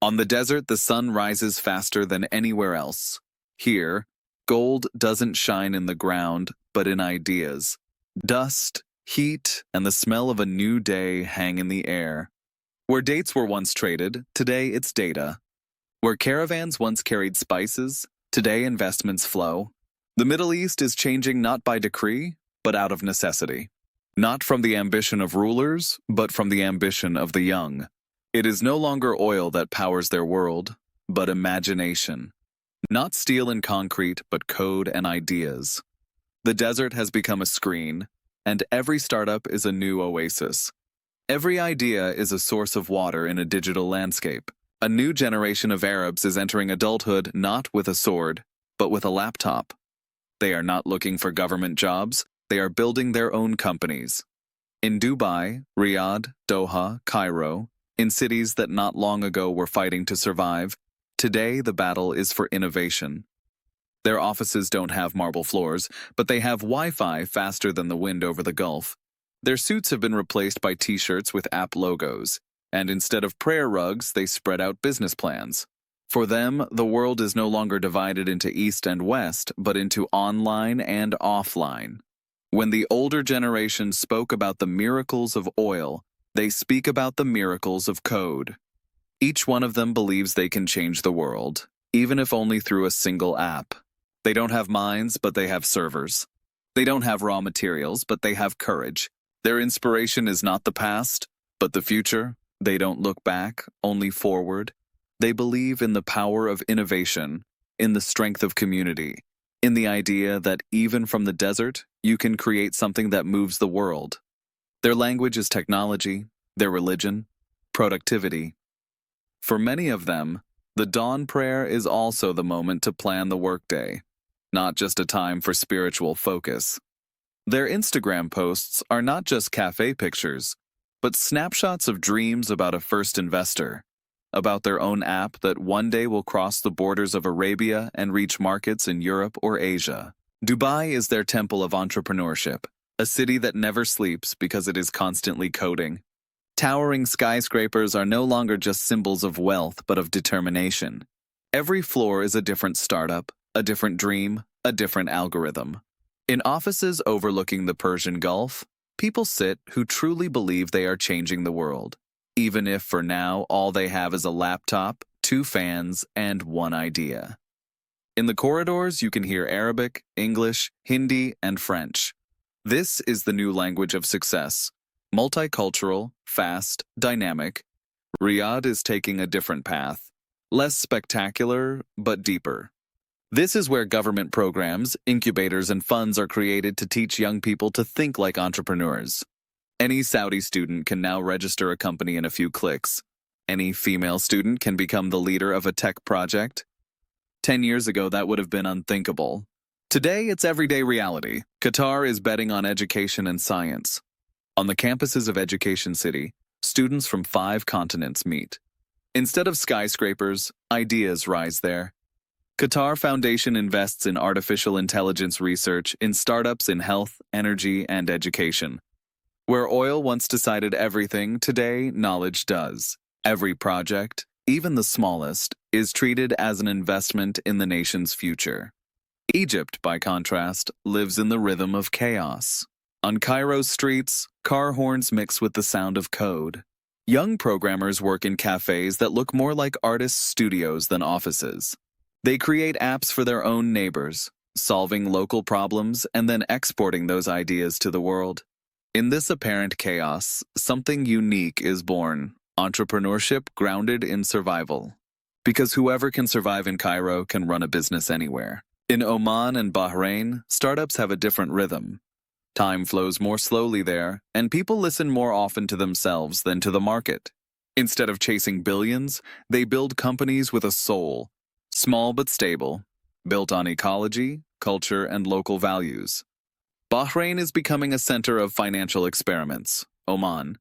On the desert, the sun rises faster than anywhere else. Here, gold doesn't shine in the ground, but in ideas. Dust, heat, and the smell of a new day hang in the air. Where dates were once traded, today it's data. Where caravans once carried spices, today investments flow. The Middle East is changing not by decree, but out of necessity. Not from the ambition of rulers, but from the ambition of the young. It is no longer oil that powers their world, but imagination. Not steel and concrete, but code and ideas. The desert has become a screen, and every startup is a new oasis. Every idea is a source of water in a digital landscape. A new generation of Arabs is entering adulthood not with a sword, but with a laptop. They are not looking for government jobs, they are building their own companies. In Dubai, Riyadh, Doha, Cairo, in cities that not long ago were fighting to survive, today the battle is for innovation. Their offices don't have marble floors, but they have Wi-Fi faster than the wind over the Gulf. Their suits have been replaced by t-shirts with app logos, and instead of prayer rugs, they spread out business plans. For them, the world is no longer divided into East and West, but into online and offline. When the older generation spoke about the miracles of oil, they speak about the miracles of code. Each one of them believes they can change the world, even if only through a single app. They don't have minds, but they have servers. They don't have raw materials, but they have courage. Their inspiration is not the past, but the future. They don't look back, only forward. They believe in the power of innovation, in the strength of community, in the idea that even from the desert, you can create something that moves the world. Their language is technology, their religion, productivity. For many of them, the dawn prayer is also the moment to plan the workday, not just a time for spiritual focus. Their Instagram posts are not just cafe pictures, but snapshots of dreams about a first investor, about their own app that one day will cross the borders of Arabia and reach markets in Europe or Asia. Dubai is their temple of entrepreneurship, a city that never sleeps because it is constantly coding. Towering skyscrapers are no longer just symbols of wealth, but of determination. Every floor is a different startup, a different dream, a different algorithm. In offices overlooking the Persian Gulf, people sit who truly believe they are changing the world, even if for now all they have is a laptop, 2 fans, and one idea. In the corridors, you can hear Arabic, English, Hindi, and French. This is the new language of success. Multicultural, fast, dynamic. Riyadh is taking a different path. Less spectacular, but deeper. This is where government programs, incubators, and funds are created to teach young people to think like entrepreneurs. Any Saudi student can now register a company in a few clicks. Any female student can become the leader of a tech project. 10 years ago, that would have been unthinkable. Today, it's everyday reality. Qatar is betting on education and science. On the campuses of Education City, students from 5 continents meet. Instead of skyscrapers, ideas rise there. Qatar Foundation invests in artificial intelligence research in startups in health, energy, and education. Where oil once decided everything, today knowledge does. Every project, even the smallest, is treated as an investment in the nation's future. Egypt, by contrast, lives in the rhythm of chaos. On Cairo's streets, car horns mix with the sound of code. Young programmers work in cafes that look more like artists' studios than offices. They create apps for their own neighbors, solving local problems and then exporting those ideas to the world. In this apparent chaos, something unique is born: entrepreneurship grounded in survival. Because whoever can survive in Cairo can run a business anywhere. In Oman and Bahrain, startups have a different rhythm. Time flows more slowly there, and people listen more often to themselves than to the market. Instead of chasing billions, they build companies with a soul, small but stable, built on ecology, culture, and local values. Bahrain is becoming a center of financial experiments. Oman,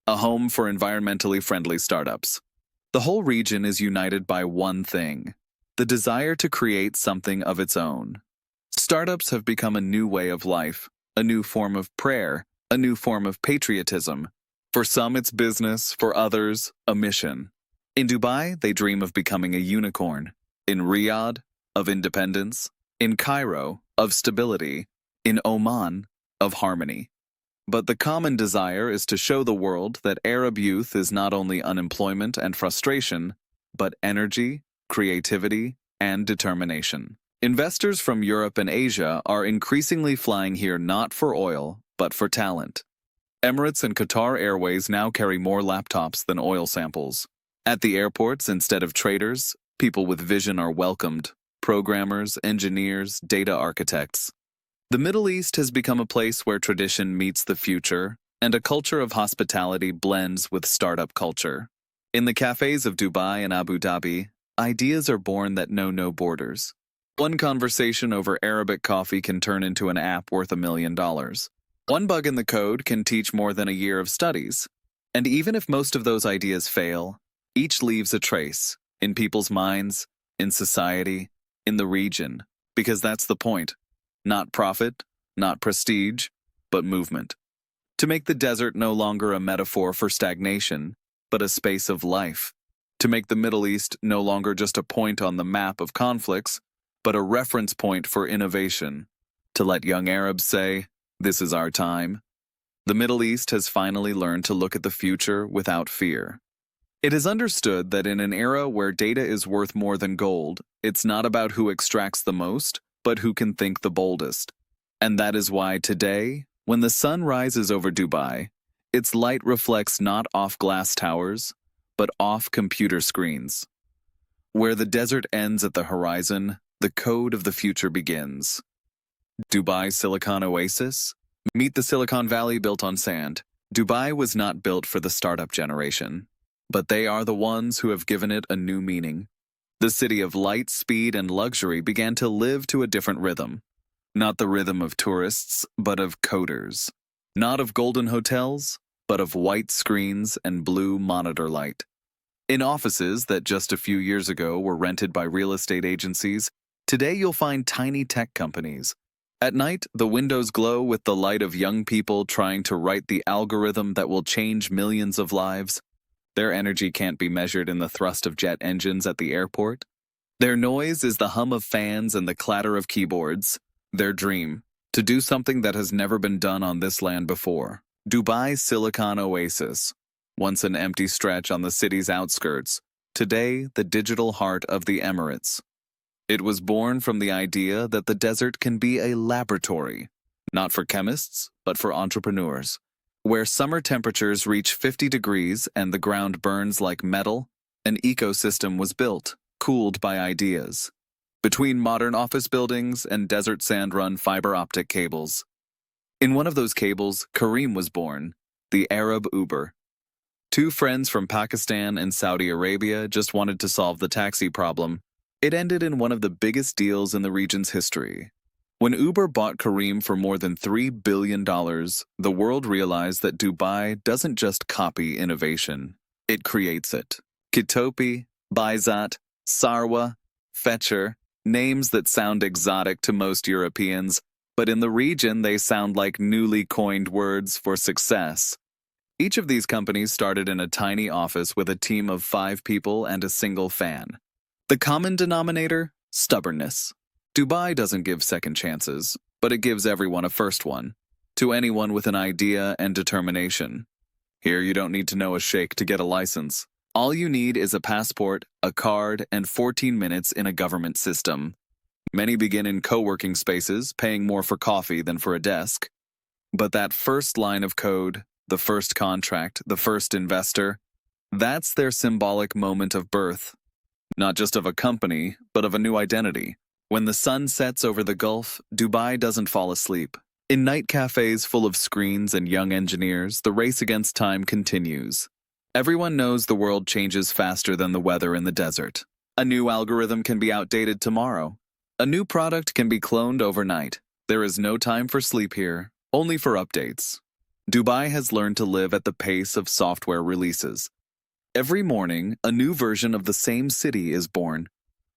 a home for environmentally friendly startups. The whole region is united by one thing: the desire to create something of its own. Startups have become a new way of life, a new form of prayer, a new form of patriotism. For some, it's business, for others, a mission. In Dubai, they dream of becoming a unicorn. In Riyadh, of independence. In Cairo, of stability. In Oman, of harmony. But the common desire is to show the world that Arab youth is not only unemployment and frustration, but energy, creativity, and determination. Investors from Europe and Asia are increasingly flying here not for oil, but for talent. Emirates and Qatar Airways now carry more laptops than oil samples. At the airports, instead of traders, people with vision are welcomed: programmers, engineers, data architects. The Middle East has become a place where tradition meets the future, and a culture of hospitality blends with startup culture. In the cafes of Dubai and Abu Dhabi, ideas are born that know no borders. One conversation over Arabic coffee can turn into an app worth $1 million. One bug in the code can teach more than a year of studies. And even if most of those ideas fail, each leaves a trace in people's minds, in society, in the region, because that's the point. Not profit, not prestige, but movement. To make the desert no longer a metaphor for stagnation, but a space of life. To make the Middle East no longer just a point on the map of conflicts, but a reference point for innovation. To let young Arabs say, "This is our time." The Middle East has finally learned to look at the future without fear. It is understood that in an era where data is worth more than gold, it's not about who extracts the most, but who can think the boldest. And that is why today, when the sun rises over Dubai, its light reflects not off glass towers, but off computer screens. Where the desert ends at the horizon, the code of the future begins. Dubai Silicon Oasis? Meet the Silicon Valley built on sand. Dubai was not built for the startup generation, but they are the ones who have given it a new meaning. The city of light, speed, and luxury began to live to a different rhythm. Not the rhythm of tourists, but of coders. Not of golden hotels, but of white screens and blue monitor light. In offices that just a few years ago were rented by real estate agencies, today you'll find tiny tech companies. At night, the windows glow with the light of young people trying to write the algorithm that will change millions of lives. Their energy can't be measured in the thrust of jet engines at the airport. Their noise is the hum of fans and the clatter of keyboards. Their dream, to do something that has never been done on this land before. Dubai Silicon Oasis, once an empty stretch on the city's outskirts, today the digital heart of the Emirates. It was born from the idea that the desert can be a laboratory, not for chemists, but for entrepreneurs. Where summer temperatures reach 50 degrees and the ground burns like metal, an ecosystem was built, cooled by ideas. Between modern office buildings and desert sand-run fiber optic cables. In one of those cables, Kareem was born, the Arab Uber. Two friends from Pakistan and Saudi Arabia just wanted to solve the taxi problem. It ended in one of the biggest deals in the region's history. When Uber bought Kareem for more than $3 billion, the world realized that Dubai doesn't just copy innovation, it creates it. Kitopi, Baizat, Sarwa, Fetcher, names that sound exotic to most Europeans, but in the region they sound like newly coined words for success. Each of these companies started in a tiny office with a team of 5 people and a single fan. The common denominator? Stubbornness. Dubai doesn't give second chances, but it gives everyone a first one. To anyone with an idea and determination. Here you don't need to know a sheikh to get a license. All you need is a passport, a card, and 14 minutes in a government system. Many begin in co-working spaces, paying more for coffee than for a desk. But that first line of code, the first contract, the first investor, that's their symbolic moment of birth. Not just of a company, but of a new identity. When the sun sets over the Gulf, Dubai doesn't fall asleep. In night cafes full of screens and young engineers, the race against time continues. Everyone knows the world changes faster than the weather in the desert. A new algorithm can be outdated tomorrow. A new product can be cloned overnight. There is no time for sleep here, only for updates. Dubai has learned to live at the pace of software releases. Every morning, a new version of the same city is born.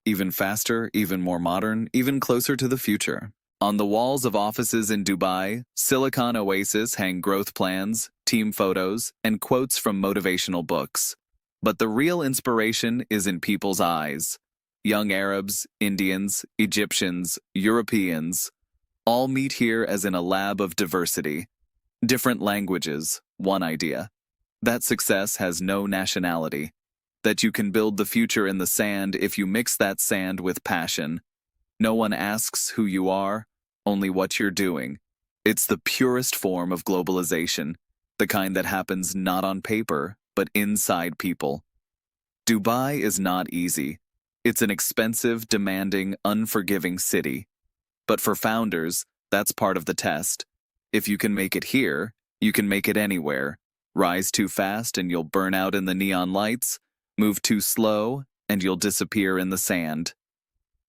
Even faster, even more modern, even closer to the future. On the walls of offices in Dubai, Silicon Oasis hang growth plans, team photos, and quotes from motivational books. But the real inspiration is in people's eyes. Young Arabs, Indians, Egyptians, Europeans all meet here as in a lab of diversity. Different languages, one idea. That success has no nationality. That you can build the future in the sand if you mix that sand with passion. No one asks who you are, only what you're doing. It's the purest form of globalization, the kind that happens not on paper, but inside people. Dubai is not easy. It's an expensive, demanding, unforgiving city. But for founders, that's part of the test. If you can make it here, you can make it anywhere. Rise too fast and you'll burn out in the neon lights. Move too slow and you'll disappear in the sand.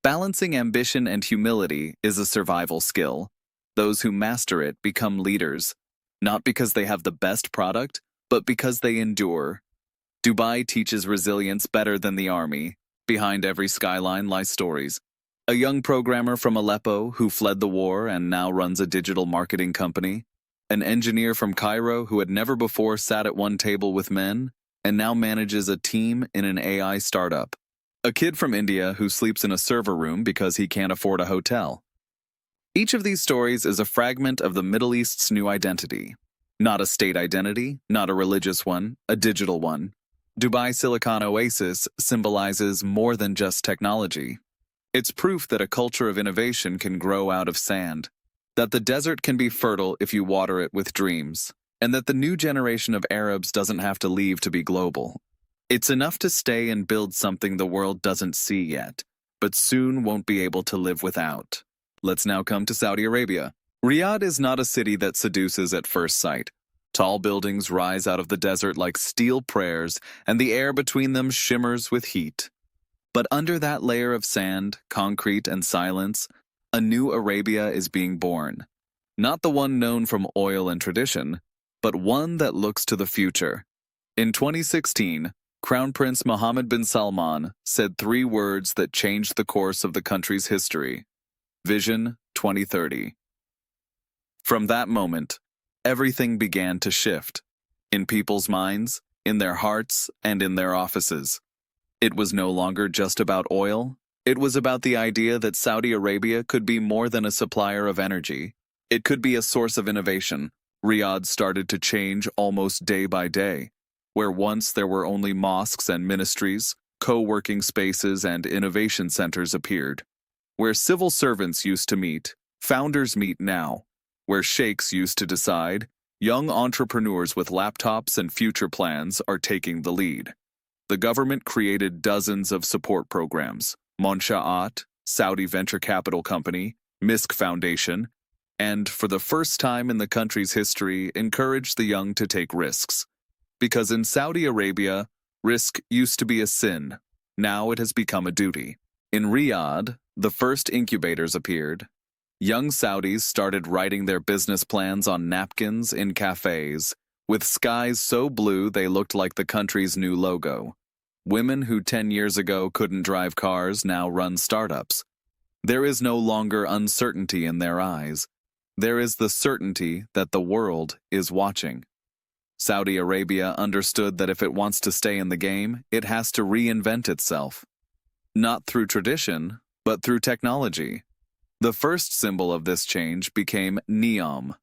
Balancing ambition and humility is a survival skill. Those who master it become leaders, not because they have the best product, but because they endure. Dubai teaches resilience better than the army. Behind every skyline lie stories. A young programmer from Aleppo who fled the war and now runs a digital marketing company. An engineer from Cairo who had never before sat at one table with men and now manages a team in an AI startup. A kid from India who sleeps in a server room because he can't afford a hotel. Each of these stories is a fragment of the Middle East's new identity. Not a state identity, not a religious one, a digital one. Dubai Silicon Oasis symbolizes more than just technology. It's proof that a culture of innovation can grow out of sand, that the desert can be fertile if you water it with dreams, and that the new generation of Arabs doesn't have to leave to be global. It's enough to stay and build something the world doesn't see yet, but soon won't be able to live without. Let's now come to Saudi Arabia. Riyadh is not a city that seduces at first sight. Tall buildings rise out of the desert like steel prayers, and the air between them shimmers with heat. But under that layer of sand, concrete, and silence, a new Arabia is being born. Not the one known from oil and tradition, but one that looks to the future. In 2016, Crown Prince Mohammed bin Salman said 3 words that changed the course of the country's history. Vision 2030. From that moment, everything began to shift. In people's minds, in their hearts, and in their offices. It was no longer just about oil. It was about the idea that Saudi Arabia could be more than a supplier of energy. It could be a source of innovation. Riyadh started to change almost day by day. Where once there were only mosques and ministries, co-working spaces and innovation centers appeared. Where civil servants used to meet, founders meet now. Where sheikhs used to decide, young entrepreneurs with laptops and future plans are taking the lead. The government created dozens of support programs, Monsha'at, Saudi Venture Capital Company, Misk Foundation, and for the first time in the country's history, encouraged the young to take risks. Because in Saudi Arabia, risk used to be a sin. Now it has become a duty. In Riyadh, the first incubators appeared. Young Saudis started writing their business plans on napkins in cafes, with skies so blue they looked like the country's new logo. Women who 10 years ago couldn't drive cars now run startups. There is no longer uncertainty in their eyes. There is the certainty that the world is watching. Saudi Arabia understood that if it wants to stay in the game, it has to reinvent itself. Not through tradition, but through technology. The first symbol of this change became Neom,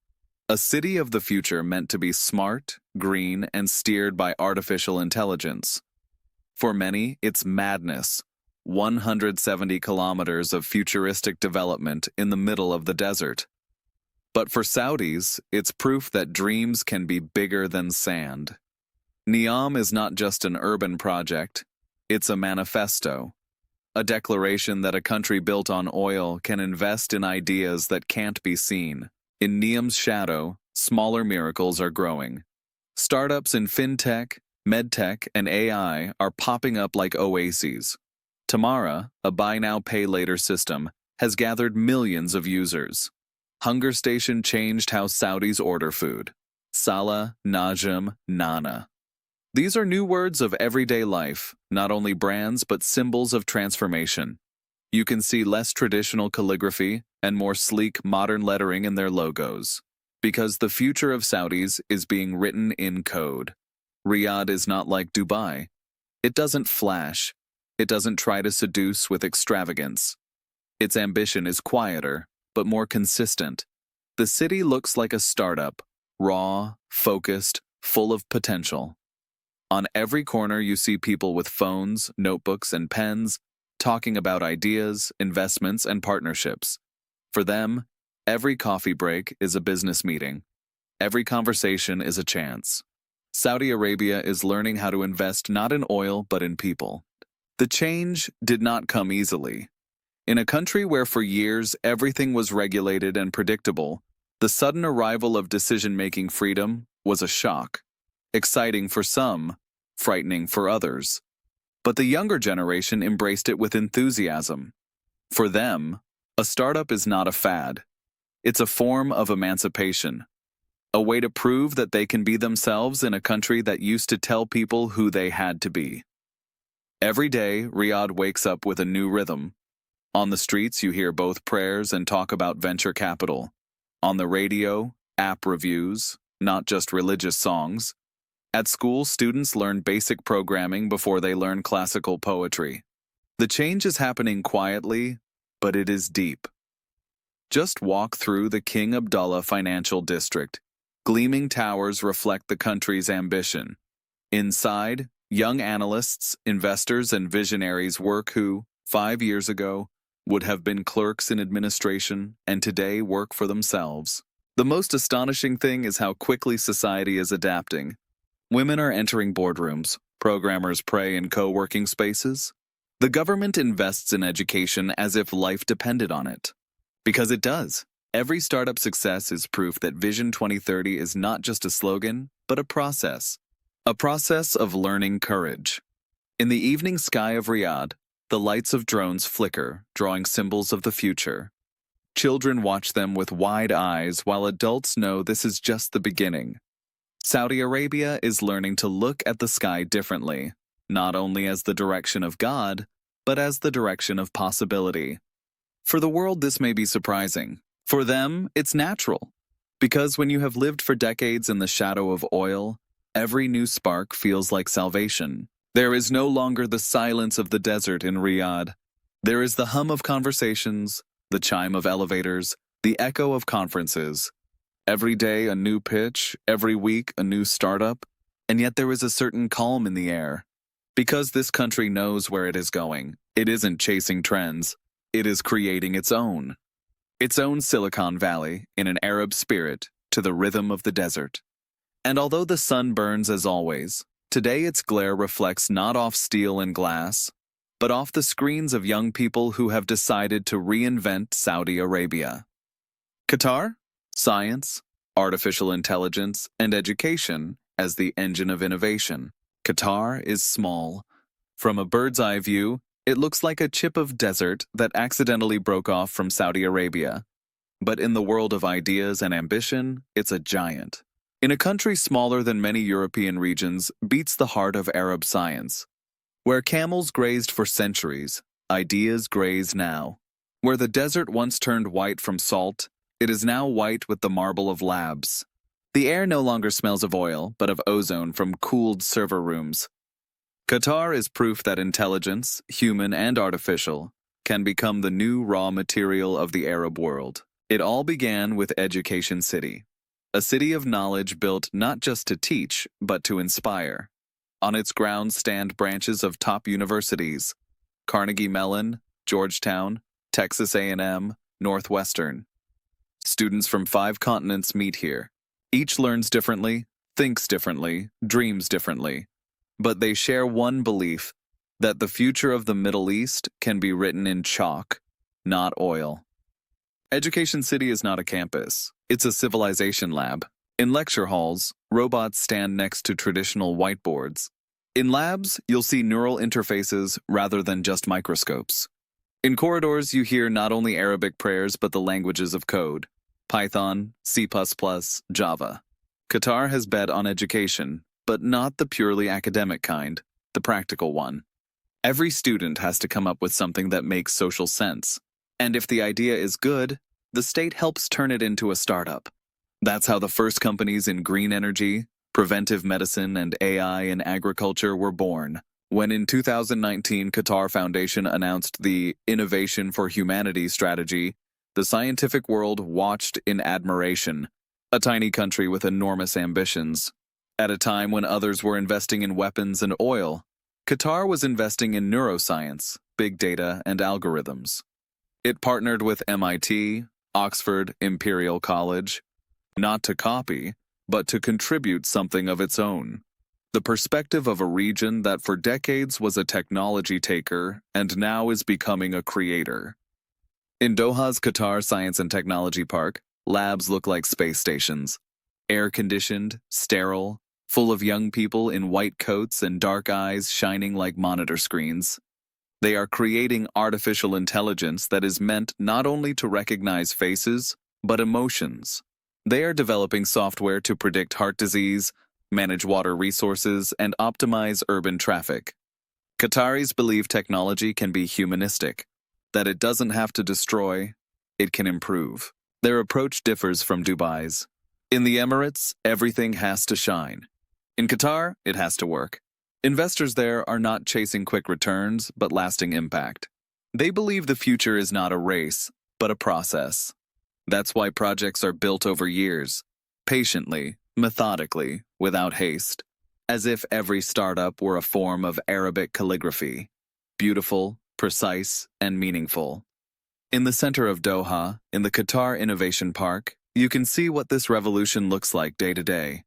a city of the future meant to be smart, green, and steered by artificial intelligence. For many, it's madness. 170 kilometers of futuristic development in the middle of the desert. But for Saudis, it's proof that dreams can be bigger than sand. Neom is not just an urban project, it's a manifesto. A declaration that a country built on oil can invest in ideas that can't be seen. In Neom's shadow, smaller miracles are growing. Startups in fintech, medtech, and AI are popping up like oases. Tamara, a buy now pay later system, has gathered millions of users. Hunger Station changed how Saudis order food. Salah, Najm, Nana. These are new words of everyday life, not only brands but symbols of transformation. You can see less traditional calligraphy and more sleek, modern lettering in their logos. Because the future of Saudis is being written in code. Riyadh is not like Dubai. It doesn't flash. It doesn't try to seduce with extravagance. Its ambition is quieter, but more consistent. The city looks like a startup, raw, focused, full of potential. On every corner you see people with phones, notebooks, and pens, talking about ideas, investments, and partnerships. For them, every coffee break is a business meeting. Every conversation is a chance. Saudi Arabia is learning how to invest not in oil but in people. The change did not come easily. In a country where for years everything was regulated and predictable, the sudden arrival of decision-making freedom was a shock. Exciting for some, frightening for others. But the younger generation embraced it with enthusiasm. For them, a startup is not a fad. It's a form of emancipation. A way to prove that they can be themselves in a country that used to tell people who they had to be. Every day, Riyadh wakes up with a new rhythm. On the streets, you hear both prayers and talk about venture capital. On the radio, app reviews, not just religious songs. At school, students learn basic programming before they learn classical poetry. The change is happening quietly, but it is deep. Just walk through the King Abdullah Financial District. Gleaming towers reflect the country's ambition. Inside, young analysts, investors, and visionaries work who, 5 years ago, would have been clerks in administration and today work for themselves. The most astonishing thing is how quickly society is adapting. Women are entering boardrooms. Programmers pray in co-working spaces. The government invests in education as if life depended on it. Because it does. Every startup success is proof that Vision 2030 is not just a slogan, but a process. A process of learning courage. In the evening sky of Riyadh, the lights of drones flicker, drawing symbols of the future. Children watch them with wide eyes while adults know this is just the beginning. Saudi Arabia is learning to look at the sky differently, not only as the direction of God, but as the direction of possibility. For the world, this may be surprising. For them, it's natural. Because when you have lived for decades in the shadow of oil, every new spark feels like salvation. There is no longer the silence of the desert in Riyadh. There is the hum of conversations, the chime of elevators, the echo of conferences. Every day a new pitch, every week a new startup, and yet there is a certain calm in the air. Because this country knows where it is going, it isn't chasing trends, it is creating its own. Its own Silicon Valley, in an Arab spirit, to the rhythm of the desert. And although the sun burns as always, today its glare reflects not off steel and glass, but off the screens of young people who have decided to reinvent Saudi Arabia. Qatar? Science, artificial intelligence, and education as the engine of innovation. Qatar is small. From a bird's eye view, it looks like a chip of desert that accidentally broke off from Saudi Arabia. But in the world of ideas and ambition, it's a giant. In a country smaller than many European regions, beats the heart of Arab science. Where camels grazed for centuries, ideas graze now. Where the desert once turned white from salt, it is now white with the marble of labs. The air no longer smells of oil, but of ozone from cooled server rooms. Qatar is proof that intelligence, human and artificial, can become the new raw material of the Arab world. It all began with Education City, a city of knowledge built not just to teach, but to inspire. On its grounds stand branches of top universities: Carnegie Mellon, Georgetown, Texas A&M, Northwestern. Students from 5 continents meet here. Each learns differently, thinks differently, dreams differently. But they share one belief, that the future of the Middle East can be written in chalk, not oil. Education City is not a campus. It's a civilization lab. In lecture halls, robots stand next to traditional whiteboards. In labs, you'll see neural interfaces rather than just microscopes. In corridors, you hear not only Arabic prayers but the languages of code: Python, C++, Java. Qatar has bet on education, but not the purely academic kind, the practical one. Every student has to come up with something that makes social sense. And if the idea is good, the state helps turn it into a startup. That's how the first companies in green energy, preventive medicine, and AI in agriculture were born. When in 2019 Qatar Foundation announced the Innovation for Humanity strategy, the scientific world watched in admiration, a tiny country with enormous ambitions. At a time when others were investing in weapons and oil, Qatar was investing in neuroscience, big data, and algorithms. It partnered with MIT, Oxford Imperial College, not to copy, but to contribute something of its own. The perspective of a region that for decades was a technology taker and now is becoming a creator. In Doha's Qatar Science and Technology Park, labs look like space stations. Air-conditioned, sterile, full of young people in white coats and dark eyes shining like monitor screens. They are creating artificial intelligence that is meant not only to recognize faces, but emotions. They are developing software to predict heart disease, manage water resources, and optimize urban traffic. Qataris believe technology can be humanistic, that it doesn't have to destroy, it can improve. Their approach differs from Dubai's. In the Emirates, everything has to shine. In Qatar, it has to work. Investors there are not chasing quick returns, but lasting impact. They believe the future is not a race, but a process. That's why projects are built over years, patiently, methodically, without haste, as if every startup were a form of Arabic calligraphy, beautiful, precise, and meaningful. In the center of Doha, in the Qatar Innovation Park, you can see what this revolution looks like day to day.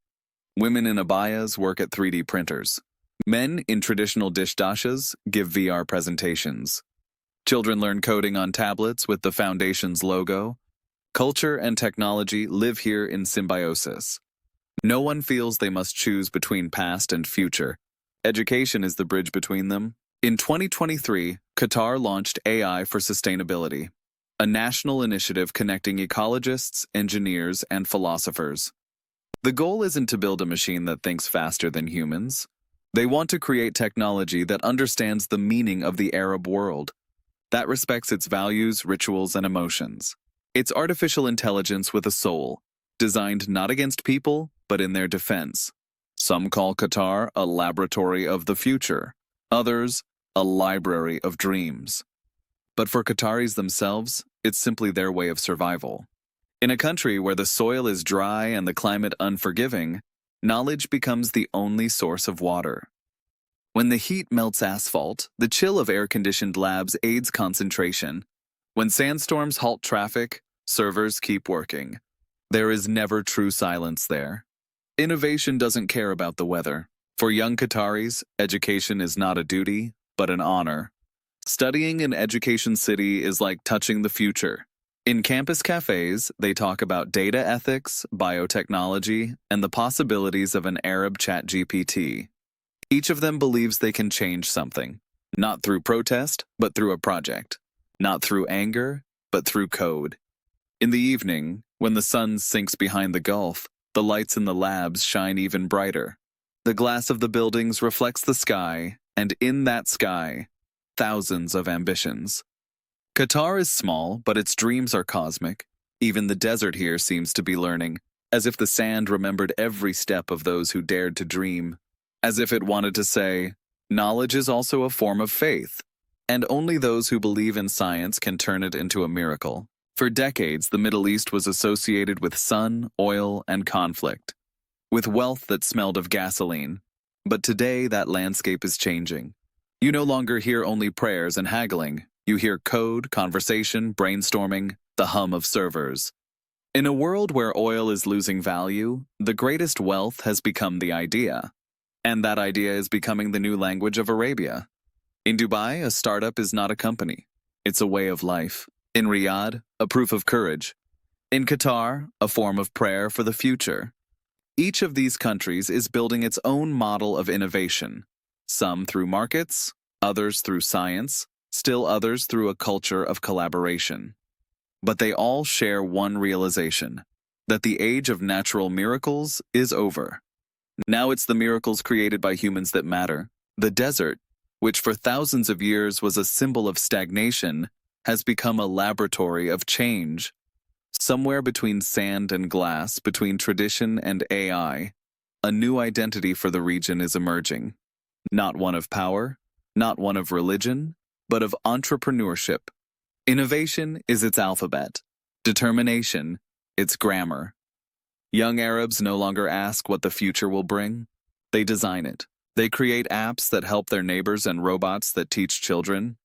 Women in abayas work at 3D printers. Men in traditional dish dashas give VR presentations. Children learn coding on tablets with the Foundation's logo. Culture and technology live here in symbiosis. No one feels they must choose between past and future. Education is the bridge between them. In 2023, Qatar launched AI for Sustainability, a national initiative connecting ecologists, engineers, and philosophers. The goal isn't to build a machine that thinks faster than humans. They want to create technology that understands the meaning of the Arab world, that respects its values, rituals, and emotions. It's artificial intelligence with a soul, designed not against people, but in their defense. Some call Qatar a laboratory of the future, others a library of dreams. But for Qataris themselves, it's simply their way of survival. In a country where the soil is dry and the climate unforgiving, knowledge becomes the only source of water. When the heat melts asphalt, the chill of air-conditioned labs aids concentration. When sandstorms halt traffic, servers keep working. There is never true silence there. Innovation doesn't care about the weather. For young Qataris, education is not a duty, but an honor. Studying in Education City is like touching the future. In campus cafes, they talk about data ethics, biotechnology, and the possibilities of an Arab ChatGPT. Each of them believes they can change something, not through protest, but through a project. Not through anger, but through code. In the evening, when the sun sinks behind the gulf, the lights in the labs shine even brighter. The glass of the buildings reflects the sky, and in that sky, thousands of ambitions. Qatar is small, but its dreams are cosmic. Even the desert here seems to be learning, as if the sand remembered every step of those who dared to dream, as if it wanted to say, knowledge is also a form of faith, and only those who believe in science can turn it into a miracle. For decades, the Middle East was associated with sun, oil, and conflict, with wealth that smelled of gasoline. But today, that landscape is changing. You no longer hear only prayers and haggling. You hear code, conversation, brainstorming, the hum of servers. In a world where oil is losing value, the greatest wealth has become the idea. And that idea is becoming the new language of Arabia. In Dubai, a startup is not a company. It's a way of life. In Riyadh, a proof of courage. In Qatar, a form of prayer for the future. Each of these countries is building its own model of innovation. Some through markets, others through science, still others through a culture of collaboration. But they all share one realization, that the age of natural miracles is over. Now it's the miracles created by humans that matter. The desert, which for thousands of years was a symbol of stagnation, has become a laboratory of change. Somewhere between sand and glass, between tradition and AI, a new identity for the region is emerging. Not one of power, not one of religion, but of entrepreneurship. Innovation is its alphabet. Determination, its grammar. Young Arabs no longer ask what the future will bring. They design it. They create apps that help their neighbors and robots that teach children.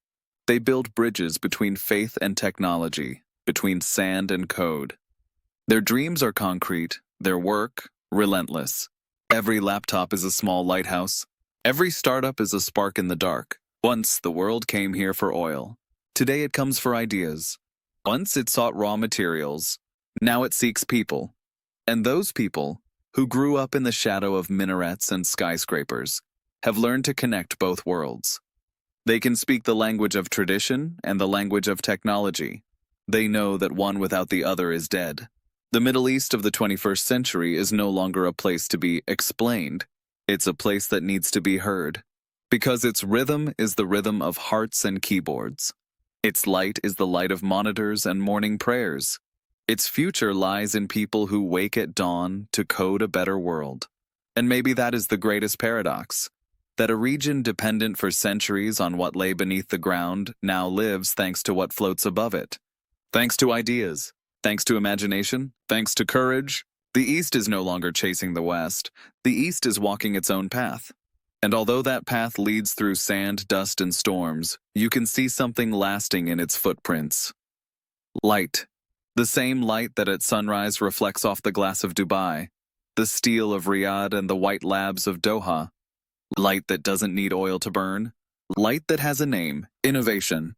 They build bridges between faith and technology, between sand and code. Their dreams are concrete, their work, relentless. Every laptop is a small lighthouse. Every startup is a spark in the dark. Once the world came here for oil. Today it comes for ideas. Once it sought raw materials. Now it seeks people. And those people, who grew up in the shadow of minarets and skyscrapers, have learned to connect both worlds. They can speak the language of tradition and the language of technology. They know that one without the other is dead. The Middle East of the 21st century is no longer a place to be explained. It's a place that needs to be heard. Because its rhythm is the rhythm of hearts and keyboards. Its light is the light of monitors and morning prayers. Its future lies in people who wake at dawn to code a better world. And maybe that is the greatest paradox, that a region dependent for centuries on what lay beneath the ground now lives thanks to what floats above it. Thanks to ideas, thanks to imagination, thanks to courage. The East is no longer chasing the West. The East is walking its own path. And although that path leads through sand, dust, and storms, you can see something lasting in its footprints. Light. The same light that at sunrise reflects off the glass of Dubai, the steel of Riyadh and the white labs of Doha. Light that doesn't need oil to burn. Light that has a name, innovation.